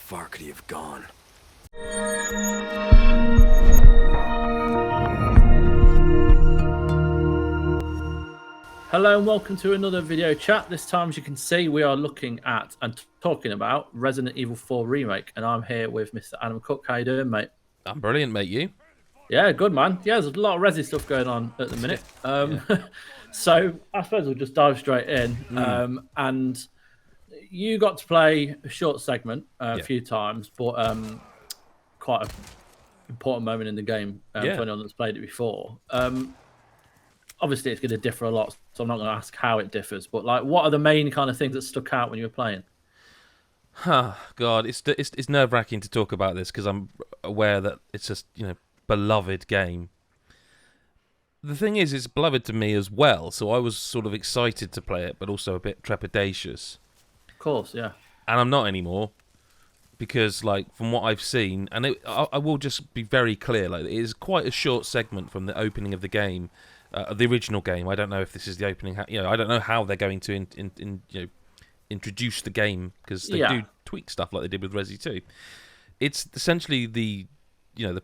far could he have gone? Hello and welcome to another video chat. This time, as you can see, we are looking at and talking about Resident Evil 4 Remake, and I'm here with Mr. Adam Cook. How you doing, mate? I'm brilliant, mate. You? Yeah, good, man. Yeah, there's a lot of Resi stuff going on at the minute. So I suppose we'll just dive straight in. And you got to play a short segment a few times, but quite an important moment in the game for anyone that's played it before. Obviously, it's going to differ a lot, so I'm not going to ask how it differs. But like, what are the main kind of things that stuck out when you were playing? God, it's nerve-wracking to talk about this because I'm aware that it's just beloved game. The thing is, it's beloved to me as well, so I was sort of excited to play it, but also a bit trepidatious. Of course, yeah. And I'm not anymore because, like, from what I've seen, and I will just be very clear, like, it is quite a short segment from the opening of the game. The original game. I don't know if this is the opening. I don't know how they're going to introduce the game because they do tweak stuff like they did with Resi 2. It's essentially the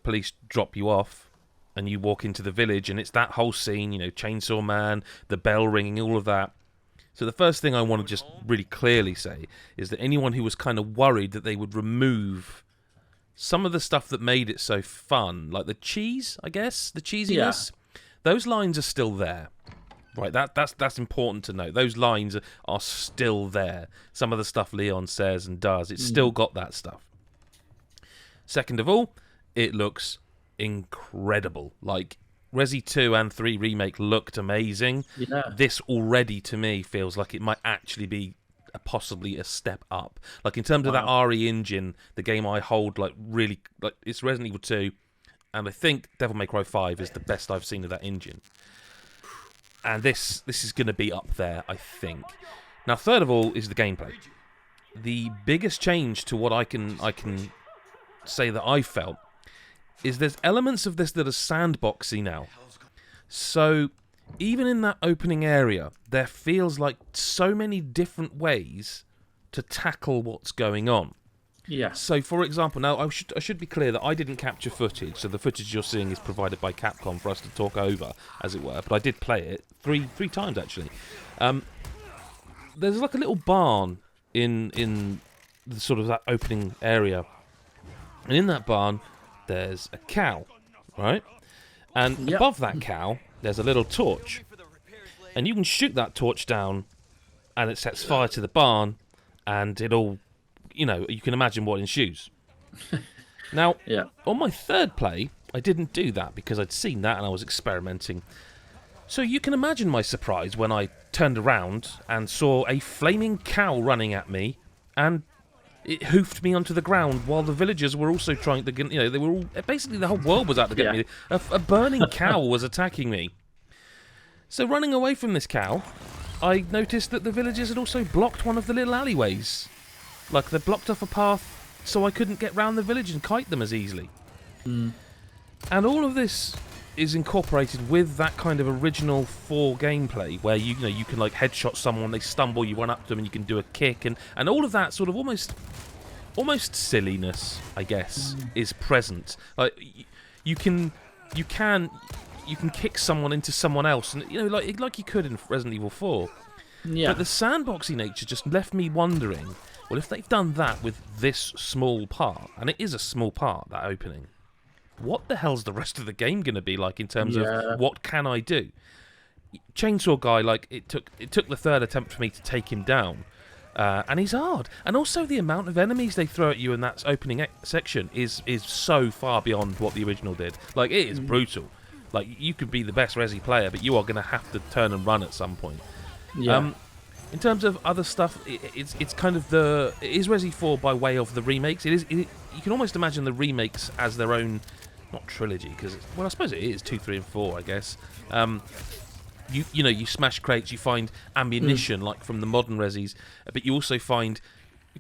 police drop you off and you walk into the village and it's that whole scene. Chainsaw Man, the bell ringing, all of that. So the first thing I want to just really clearly say is that anyone who was kind of worried that they would remove some of the stuff that made it so fun, like the cheese, I guess, the cheesiness. Yeah. Those lines are still there, right? That's important to note. Those lines are still there. Some of the stuff Leon says and does, it's still got that stuff. Second of all, it looks incredible. Like, Resi 2 and 3 Remake looked amazing. Yeah. This already, to me, feels like it might actually be possibly a step up. Like, in terms of that RE engine, the game I hold, really, it's Resident Evil 2. And I think Devil May Cry 5 is the best I've seen of that engine. And this is going to be up there, I think. Now, third of all is the gameplay. The biggest change to what I can say that I felt is there's elements of this that are sandboxy now. So even in that opening area, there feels like so many different ways to tackle what's going on. Yeah. So, for example, now I should be clear that I didn't capture footage, so the footage you're seeing is provided by Capcom for us to talk over, as it were. But I did play it three times actually. There's like a little barn in the sort of that opening area, and in that barn there's a cow, right? And above that cow there's a little torch, and you can shoot that torch down, and it sets fire to the barn, and it all. You can imagine what ensues. Now, on my third play, I didn't do that because I'd seen that and I was experimenting. So you can imagine my surprise when I turned around and saw a flaming cow running at me, and it hoofed me onto the ground while the villagers were also trying to get, they were all, basically the whole world was out to get me. A burning cow was attacking me. So running away from this cow, I noticed that the villagers had also blocked one of the little alleyways. Like, they blocked off a path so I couldn't get round the village and kite them as easily. And all of this is incorporated with that kind of original 4 gameplay where you can like headshot someone, they stumble, you run up to them and you can do a kick, and all of that sort of almost silliness, I guess, is present. Like, you can kick someone into someone else, and like you could in Resident Evil 4. Yeah. But the sandboxy nature just left me wondering, well, if they've done that with this small part, and it is a small part, that opening, what the hell's the rest of the game going to be like in terms of what can I do? Chainsaw Guy, like, it took the third attempt for me to take him down, and he's hard. And also the amount of enemies they throw at you in that opening section is so far beyond what the original did. Like, it is brutal. Like, you could be the best Resi player, but you are going to have to turn and run at some point. Yeah. In terms of other stuff, it's kind of it is Resi 4 by way of the remakes. You can almost imagine the remakes as their own, not trilogy, because I suppose it is 2, 3, and 4, I guess. You smash crates, you find ammunition like from the modern Resis, but you also find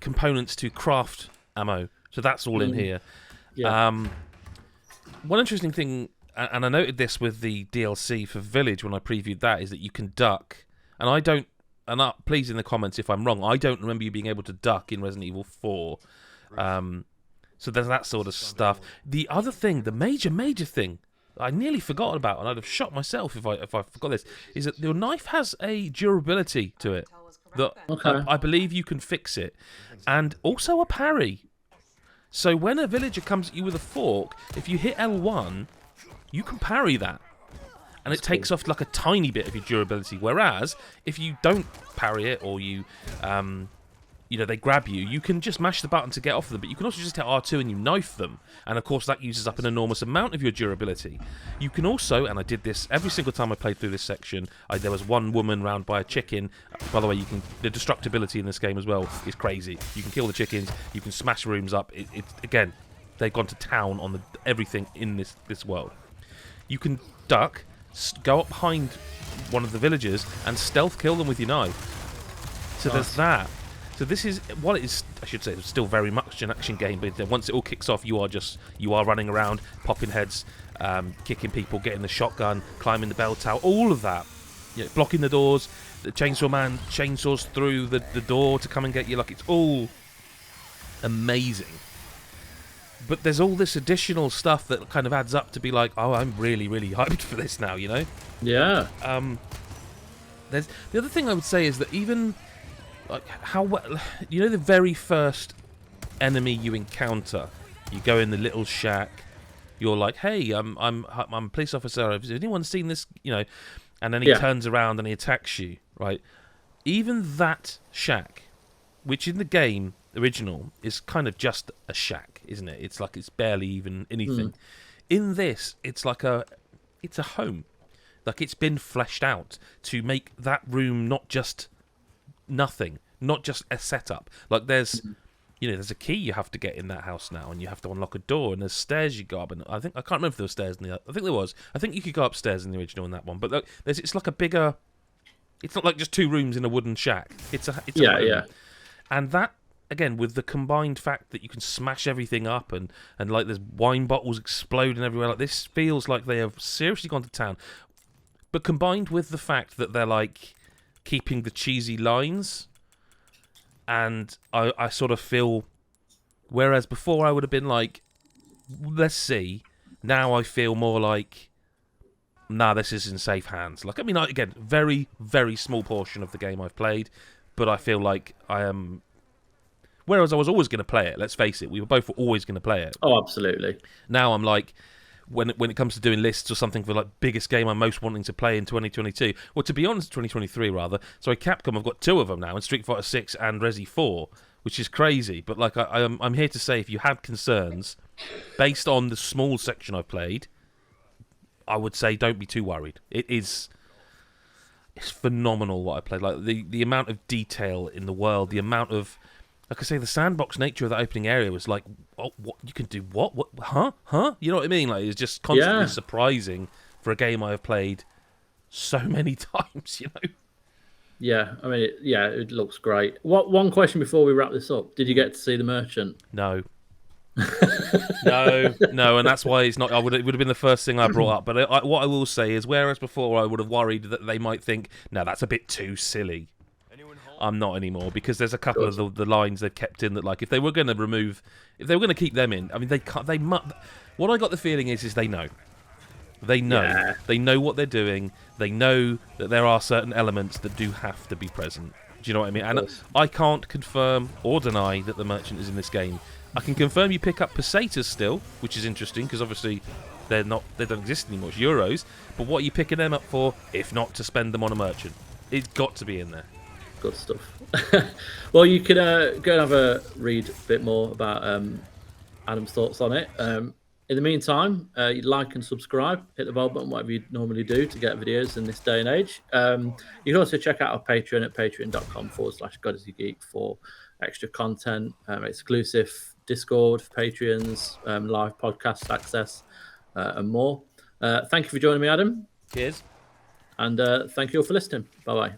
components to craft ammo. So that's all in here. Yeah. One interesting thing, and I noted this with the DLC for Village when I previewed that, is that you can duck. And please in the comments if I'm wrong, I don't remember you being able to duck in Resident Evil 4. So there's that sort of stuff. The other thing, the major thing, I nearly forgot about, and I'd have shot myself if I forgot this, is that your knife has a durability to it. That I believe you can fix it, and also a parry. So when a villager comes at you with a fork, if you hit L1, you can parry that. And it takes off like a tiny bit of your durability. Whereas, if you don't parry it, or you, they grab you, you can just mash the button to get off them. But you can also just hit R2 and you knife them. And of course, that uses up an enormous amount of your durability. You can also, and I did this every single time I played through this section, there was one woman round by a chicken. By the way, the destructibility in this game as well is crazy. You can kill the chickens, you can smash rooms up. Again, they've gone to town on everything in this world. You can duck, go up behind one of the villagers, and stealth kill them with your knife. So there's that. So this is what it is. I should say it's still very much an action game, but once it all kicks off, you are running around, popping heads, kicking people, getting the shotgun, climbing the bell tower, all of that. Blocking the doors. The chainsaw man chainsaws through the door to come and get you. Like, it's all amazing. But there's all this additional stuff that kind of adds up to be like, oh, I'm really, really hyped for this now. Yeah. There's the other thing I would say is that even like how the very first enemy you encounter, you go in the little shack, you're like, hey, I'm a police officer, has anyone seen this, and then he turns around and he attacks you, right? Even that shack, which in the game original is kind of just a shack, isn't it? It's like it's barely even anything. In this, it's like it's a home. Like, it's been fleshed out to make that room not just nothing, not just a setup. Like, there's a key you have to get in that house now, and you have to unlock a door, and there's stairs you go up, and I can't remember if there were stairs in the other. I think there was. I think you could go upstairs in the original in that one, but look, it's like a bigger. It's not like just two rooms in a wooden shack. It's a home. And that, again, with the combined fact that you can smash everything up and like there's wine bottles exploding everywhere, like this feels like they have seriously gone to town. But combined with the fact that they're like keeping the cheesy lines, and I sort of feel, whereas before I would have been like, let's see, now I feel more like, nah, this is in safe hands. Like, I mean, again, very, very small portion of the game I've played, but I feel like I am. Whereas I was always going to play it, let's face it, we were both always going to play it. Oh, absolutely. Now I'm like, when it comes to doing lists or something for like biggest game I'm most wanting to play in 2022, well, to be honest, 2023 rather. Sorry, Capcom, I've got two of them now, in Street Fighter 6 and Resi 4, which is crazy. But like, I'm here to say, if you had concerns based on the small section I've played, I would say don't be too worried. It's phenomenal what I played. Like the amount of detail in the world, the amount of, like I say, the sandbox nature of that opening area was like, oh, what you can do? What? Huh? You know what I mean? Like, it's just constantly surprising for a game I have played so many times. Yeah, I mean, it looks great. One question before we wrap this up: did you get to see the merchant? No. no, and that's why it's not. It would have been the first thing I brought up. But what I will say is, whereas before I would have worried that they might think, no, that's a bit too silly. I'm not anymore, because there's a couple of the lines they've kept in that, like, if they were going to keep them in, I mean, they can't. They must. What I got the feeling is they know. They know what they're doing. They know that there are certain elements that do have to be present. Do you know what I mean? And I can't confirm or deny that the merchant is in this game. I can confirm you pick up pesetas still, which is interesting, because obviously they don't exist anymore. It's euros. But what are you picking them up for, if not to spend them on a merchant? It's got to be in there. Good stuff. Well, you can go and have a read a bit more about Adam's thoughts on it. In the meantime, you like and subscribe, hit the bell button, whatever you normally do to get videos in this day and age. You can also check out our Patreon at patreon.com/godisageek for extra content, exclusive Discord for Patreons, live podcast access, and more. Thank you for joining me, Adam. Cheers. And thank you all for listening. Bye-bye.